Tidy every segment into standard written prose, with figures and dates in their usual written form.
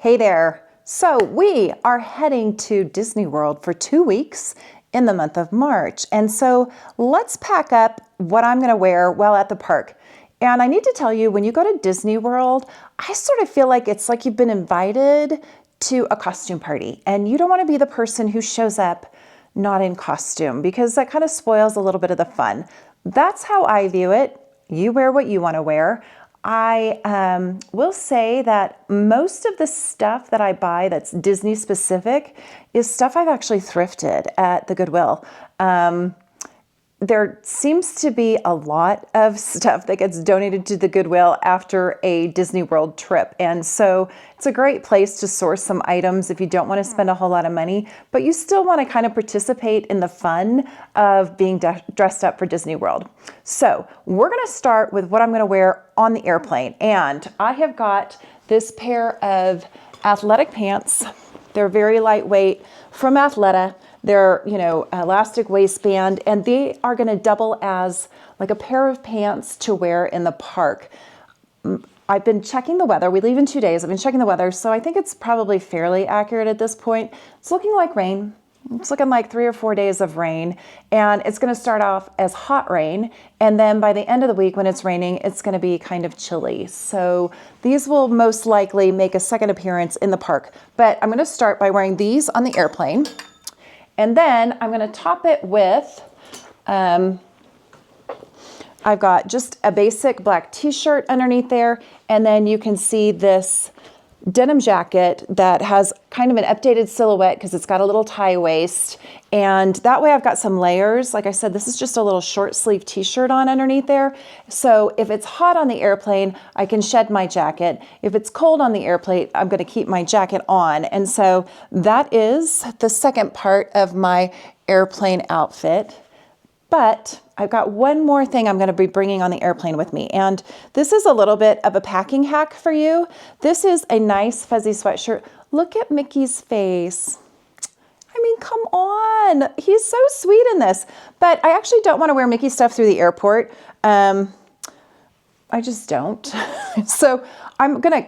Hey there. So we are heading to Disney World for 2 weeks in the month of March. And so let's pack up what I'm going to wear while at the park. And I need to tell you, when you go to Disney World, I sort of feel like it's like you've been invited to a costume party and you don't want to be the person who shows up not in costume because that kind of spoils a little bit of the fun. That's how I view it. You wear what you want to wear. I will say that most of the stuff that I buy that's Disney specific is stuff I've actually thrifted at the Goodwill. There seems to be a lot of stuff that gets donated to the Goodwill after a Disney World trip. And so it's a great place to source some items if you don't want to spend a whole lot of money, but you still want to kind of participate in the fun of being dressed up for Disney World. So we're going to start with what I'm going to wear on the airplane. And I have got this pair of athletic pants. They're very lightweight from Athleta. They're, elastic waistband, and they are going to double as like a pair of pants to wear in the park. I've been checking the weather. We leave in 2 days. I've been checking the weather, so I think it's probably fairly accurate at this point. It's looking like rain. It's looking like 3 or 4 days of rain, and it's going to start off as hot rain, and then by the end of the week when it's raining, it's going to be kind of chilly. So these will most likely make a second appearance in the park, but I'm going to start by wearing these on the airplane. And then I'm going to top it with, I've got just a basic black t-shirt underneath there. And then you can see this denim jacket that has kind of an updated silhouette because it's got a little tie waist. And that way I've got some layers. Like I said, this is just a little short sleeve t-shirt on underneath there. So if it's hot on the airplane, I can shed my jacket. If it's cold on the airplane, I'm going to keep my jacket on. And so that is the second part of my airplane outfit. But I've got one more thing I'm going to be bringing on the airplane with me. And this is a little bit of a packing hack for you. This is a nice fuzzy sweatshirt. Look at Mickey's face. I mean, come on. He's so sweet in this. But I actually don't want to wear Mickey stuff through the airport. I just don't. So I'm going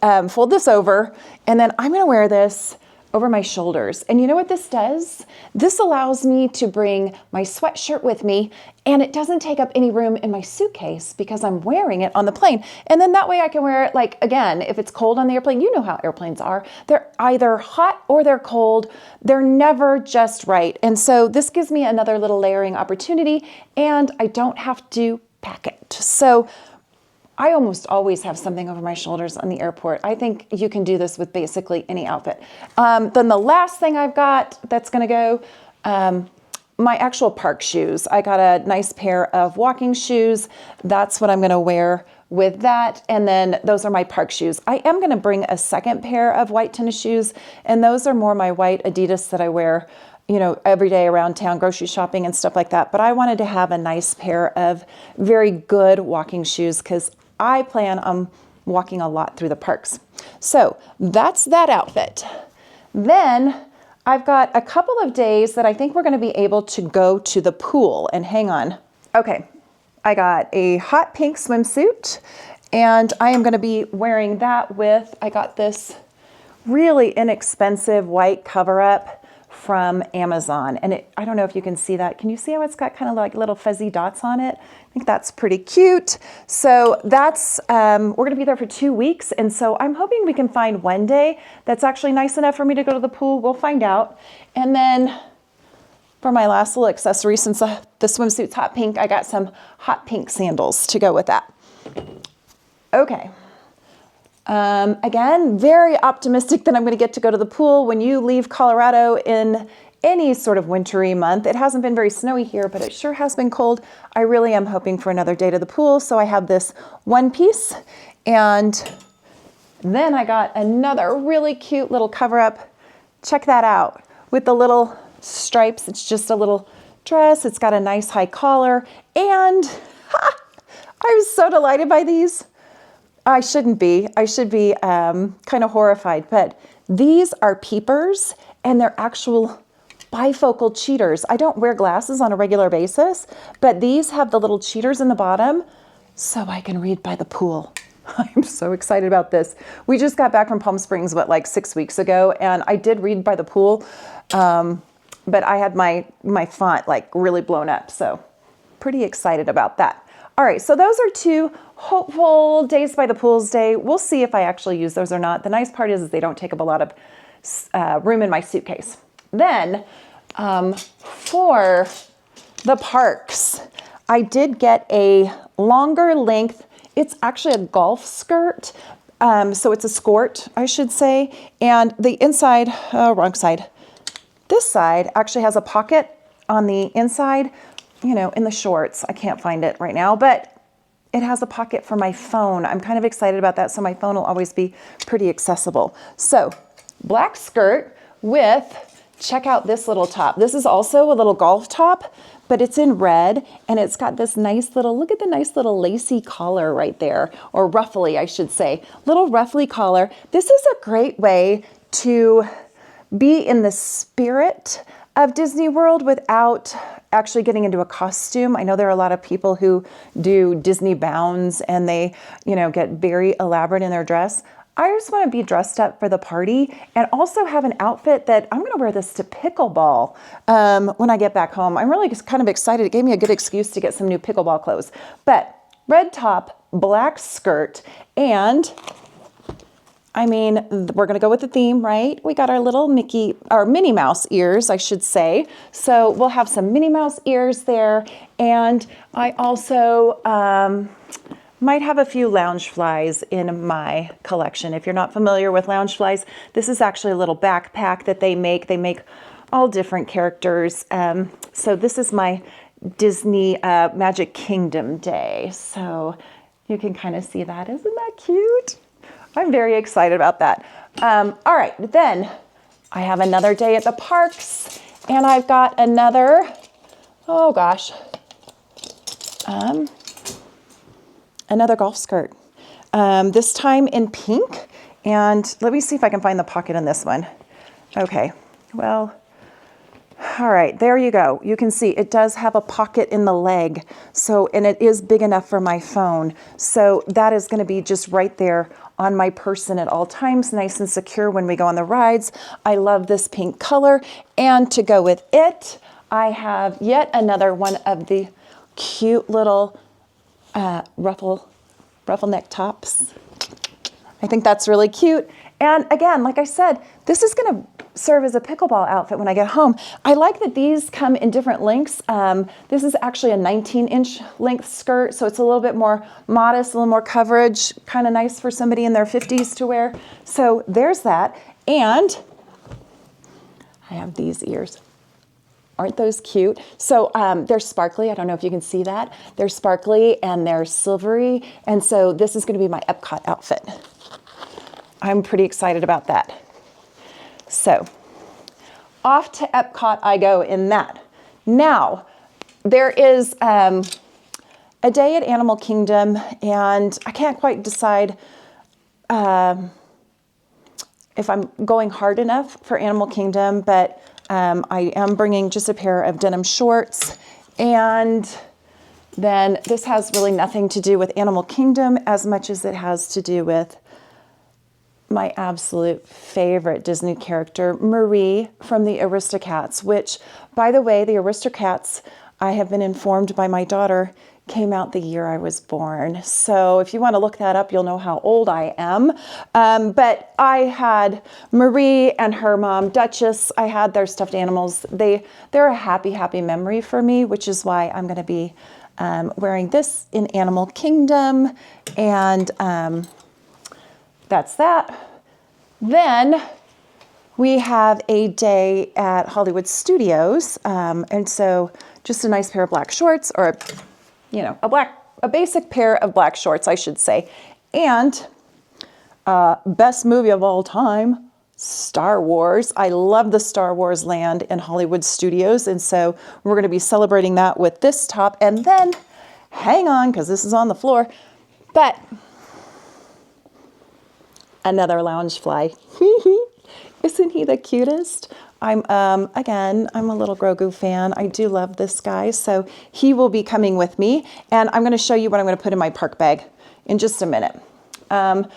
to fold this over, and then I'm going to wear this over my shoulders. And you know what this does? This allows me to bring my sweatshirt with me, and it doesn't take up any room in my suitcase because I'm wearing it on the plane. And then that way I can wear it, like, again, if it's cold on the airplane, you know how airplanes are. They're either hot or they're cold. They're never just right. And so this gives me another little layering opportunity, and I don't have to pack it. So I almost always have something over my shoulders on the airport. I think you can do this with basically any outfit. Then the last thing I've got that's going to go, my actual park shoes. I got a nice pair of walking shoes. That's what I'm going to wear with that. And then those are my park shoes. I am going to bring a second pair of white tennis shoes, and those are more my white Adidas that I wear every day around town, grocery shopping and stuff like that. But I wanted to have a nice pair of very good walking shoes because I plan on walking a lot through the parks. So that's that outfit. Then I've got a couple of days that I think we're going to be able to go to the pool. And hang on. Okay, I got a hot pink swimsuit, and I am going to be wearing that with, I got this really inexpensive white cover-up from Amazon. And I don't know if you can see that. Can you see how it's got kind of like little fuzzy dots on it? I think that's pretty cute. So that's, we're going to be there for 2 weeks. And so I'm hoping we can find one day that's actually nice enough for me to go to the pool. We'll find out. And then for my last little accessory, since the swimsuit's hot pink, I got some hot pink sandals to go with that. Okay. Again, very optimistic that I'm going to get to go to the pool. When you leave Colorado in any sort of wintry month, it hasn't been very snowy here, but it sure has been cold. I really am hoping for another day to the pool. So I have this one piece, and then I got another really cute little cover up. Check that out with the little stripes. It's just a little dress. It's got a nice high collar, and I was so delighted by these. I shouldn't be. I should be kind of horrified, but these are peepers, and they're actual bifocal cheaters. I don't wear glasses on a regular basis, but these have the little cheaters in the bottom so I can read by the pool. I'm so excited about this. We just got back from Palm Springs, like 6 weeks ago, and I did read by the pool, but I had my font like really blown up, so pretty excited about that. All right, so those are 2 hopeful days by the pools day. We'll see if I actually use those or not. The nice part is they don't take up a lot of room in my suitcase. Then for the parks, I did get a longer length. It's actually a golf skirt. So it's a skirt, I should say. And the inside, wrong side. This side actually has a pocket on the inside, in the shorts. I can't find it right now, but it has a pocket for my phone. I'm kind of excited about that. So my phone will always be pretty accessible. So black skirt with, check out this little top. This is also a little golf top, but it's in red, and it's got this nice little, look at the nice little lacy collar right there, or ruffly, I should say, little ruffly collar. This is a great way to be in the spirit of Disney World without actually getting into a costume. I know there are a lot of people who do Disney bounds and they, get very elaborate in their dress. I just want to be dressed up for the party and also have an outfit that I'm going to wear this to pickleball when I get back home. I'm really just kind of excited. It gave me a good excuse to get some new pickleball clothes. But red top, black skirt, and we're going to go with the theme, right? We got our little Minnie Mouse ears, I should say. So we'll have some Minnie Mouse ears there. And I also might have a few Loungeflies in my collection. If you're not familiar with Loungeflies, this is actually a little backpack that they make. They make all different characters. So this is my Disney Magic Kingdom day. So you can kind of see that. Isn't that cute? I'm very excited about that. All right, then I have another day at the parks, and I've got another, another golf skirt, this time in pink. And let me see if I can find the pocket in this one. Okay, well, all right, there you go. You can see it does have a pocket in the leg. So, and it is big enough for my phone. So that is going to be just right there on my person at all times, nice and secure when we go on the rides. I love this pink color. And to go with it, I have yet another one of the cute little ruffle neck tops. I think that's really cute. And again, like I said, this is going to serve as a pickleball outfit when I get home. I like that these come in different lengths. This is actually a 19-inch length skirt, so it's a little bit more modest, a little more coverage, kind of nice for somebody in their 50s to wear. So there's that. And I have these ears. Aren't those cute? So they're sparkly. I don't know if you can see that. They're sparkly and they're silvery. And so this is going to be my Epcot outfit. I'm pretty excited about that. So off to Epcot I go in that. Now, there is a day at Animal Kingdom, and I can't quite decide if I'm going hard enough for Animal Kingdom, but I am bringing just a pair of denim shorts. And then this has really nothing to do with Animal Kingdom as much as it has to do with my absolute favorite Disney character, Marie from the Aristocats, which, by the way, the Aristocats, I have been informed by my daughter, came out the year I was born. So if you want to look that up, you'll know how old I am. But I had Marie and her mom, Duchess. I had their stuffed animals. They're a happy, happy memory for me, which is why I'm going to be wearing this in Animal Kingdom. And that's that. Then we have a day at Hollywood Studios. And so just a nice pair of black shorts, or a basic pair of black shorts, I should say. And best movie of all time, Star Wars. I love the Star Wars land in Hollywood Studios. And so we're going to be celebrating that with this top. And then, hang on, because this is on the floor, but another Loungefly. Isn't he the cutest? Again, I'm a little Grogu fan. I do love this guy. So he will be coming with me, and I'm going to show you what I'm going to put in my park bag in just a minute. And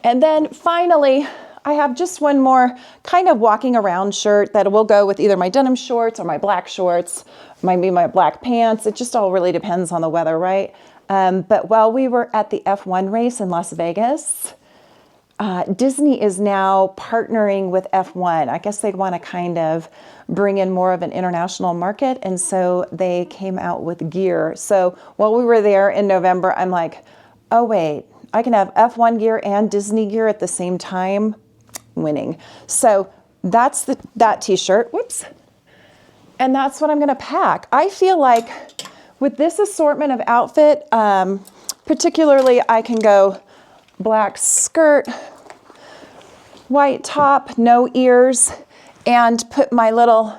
then finally, I have just one more kind of walking around shirt that will go with either my denim shorts or my black shorts, maybe my black pants. It just all really depends on the weather, right? But while we were at the F1 race in Las Vegas, Disney is now partnering with F1. I guess they want to kind of bring in more of an international market, and so they came out with gear. So while we were there in November, I'm like, oh wait, I can have F1 gear and Disney gear at the same time. Winning. So that's that t-shirt. Whoops. And that's what I'm going to pack. I feel like with this assortment of outfit, particularly I can go black skirt, white top, no ears, and put my little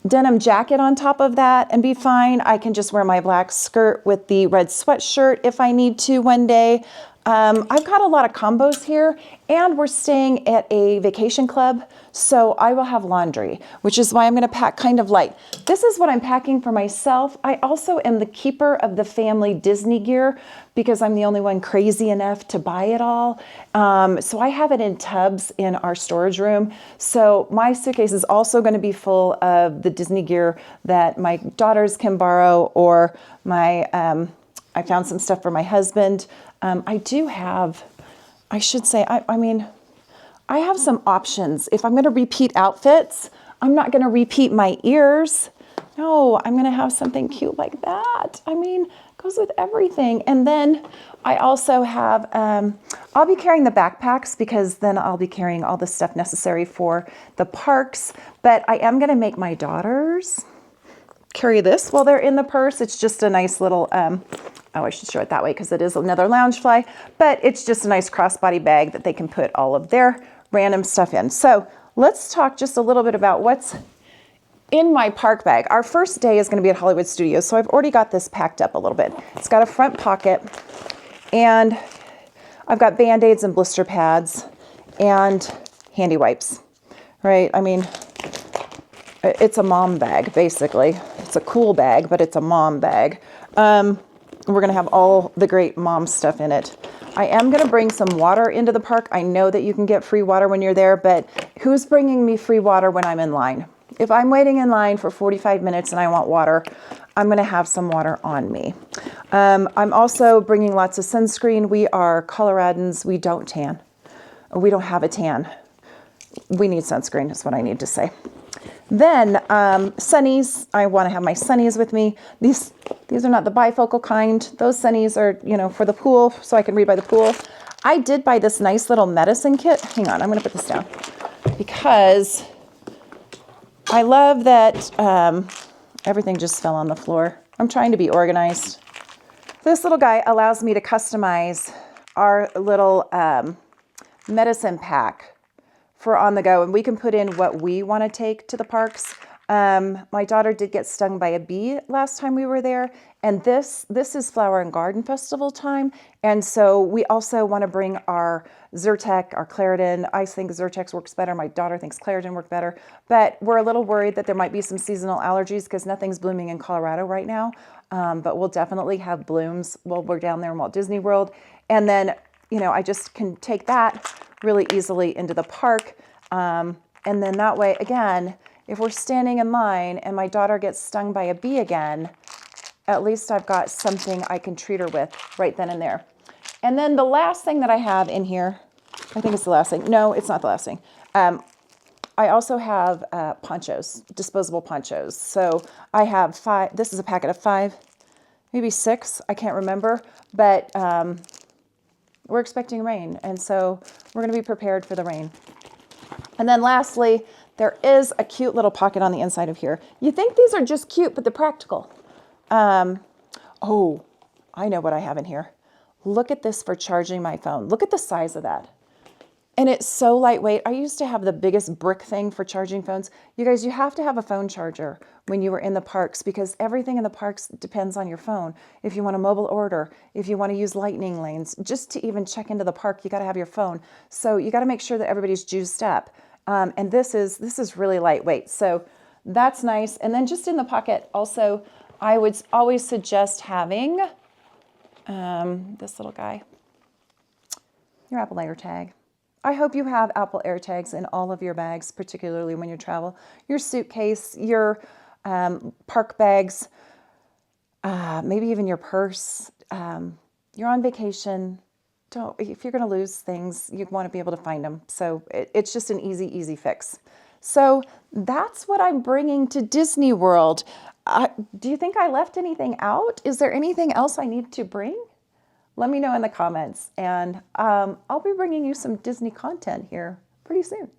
denim jacket on top of that and be fine. I can just wear my black skirt with the red sweatshirt if I need to one day. I've got a lot of combos here, and we're staying at a vacation club, so I will have laundry, which is why I'm going to pack kind of light. This is what I'm packing for myself. I also am the keeper of the family Disney gear because I'm the only one crazy enough to buy it all. So I have it in tubs in our storage room. So my suitcase is also going to be full of the Disney gear that my daughters can borrow, or my I found some stuff for my husband. I do have, I should say, I mean, I have some options. If I'm going to repeat outfits, I'm not going to repeat my ears. No, I'm going to have something cute like that. I mean, it goes with everything. And then I also have, I'll be carrying the backpacks because then I'll be carrying all the stuff necessary for the parks. But I am going to make my daughters carry this while they're in the purse. It's just a nice little, I should show it that way because it is another Loungefly, but it's just a nice crossbody bag that they can put all of their random stuff in. So let's talk just a little bit about what's in my park bag. Our first day is going to be at Hollywood Studios, so I've already got this packed up a little bit. It's got a front pocket, and I've got Band-Aids and blister pads and handy wipes, right? I mean, it's a mom bag, basically. It's a cool bag, but it's a mom bag. We're going to have all the great mom stuff in it. I am going to bring some water into the park. I know that you can get free water when you're there, but who's bringing me free water when I'm in line? If I'm waiting in line for 45 minutes and I want water, I'm going to have some water on me. I'm also bringing lots of sunscreen. We are Coloradans. We don't tan. We don't have a tan. We need sunscreen is what I need to say. Then sunnies, I want to have my sunnies with me. These are not the bifocal kind. Those sunnies are, you know, for the pool, so I can read by the pool. I did buy this nice little medicine kit. Hang on, I'm going to put this down because I love that everything just fell on the floor. I'm trying to be organized. This little guy allows me to customize our little medicine pack for on the go, and we can put in what we want to take to the parks. My daughter did get stung by a bee last time we were there, and this is Flower and Garden Festival time, and so we also want to bring our Zyrtec, our Claritin. I think Zyrtec works better. My daughter thinks Claritin works better, but we're a little worried that there might be some seasonal allergies because nothing's blooming in Colorado right now, but we'll definitely have blooms while we're down there in Walt Disney World. And then, you know, I just can take that really easily into the park. And then that way, again, if we're standing in line and my daughter gets stung by a bee again, at least I've got something I can treat her with right then and there. And then the last thing that I have in here, I think it's the last thing. No, it's not the last thing. I also have ponchos, disposable ponchos. So I have 5, this is a packet of 5, maybe 6, I can't remember, but we're expecting rain, and so we're going to be prepared for the rain. And then lastly, there is a cute little pocket on the inside of here. You think these are just cute, but they're practical. Oh, I know what I have in here. Look at this for charging my phone. Look at the size of that. And it's so lightweight. I used to have the biggest brick thing for charging phones. You guys, you have to have a phone charger when you were in the parks because everything in the parks depends on your phone. If you want a mobile order, if you want to use lightning lanes, just to even check into the park, you got to have your phone. So you got to make sure that everybody's juiced up. And this is really lightweight. So that's nice. And then just in the pocket, also, I would always suggest having this little guy. your Apple AirTag. I hope you have Apple AirTags in all of your bags, particularly when you travel. Your suitcase, your park bags, maybe even your purse. You're on vacation. If you're going to lose things, you want to be able to find them. So it's just an easy fix. So that's what I'm bringing to Disney World. Do you think I left anything out? Is there anything else I need to bring? Let me know in the comments, and I'll be bringing you some Disney content here pretty soon.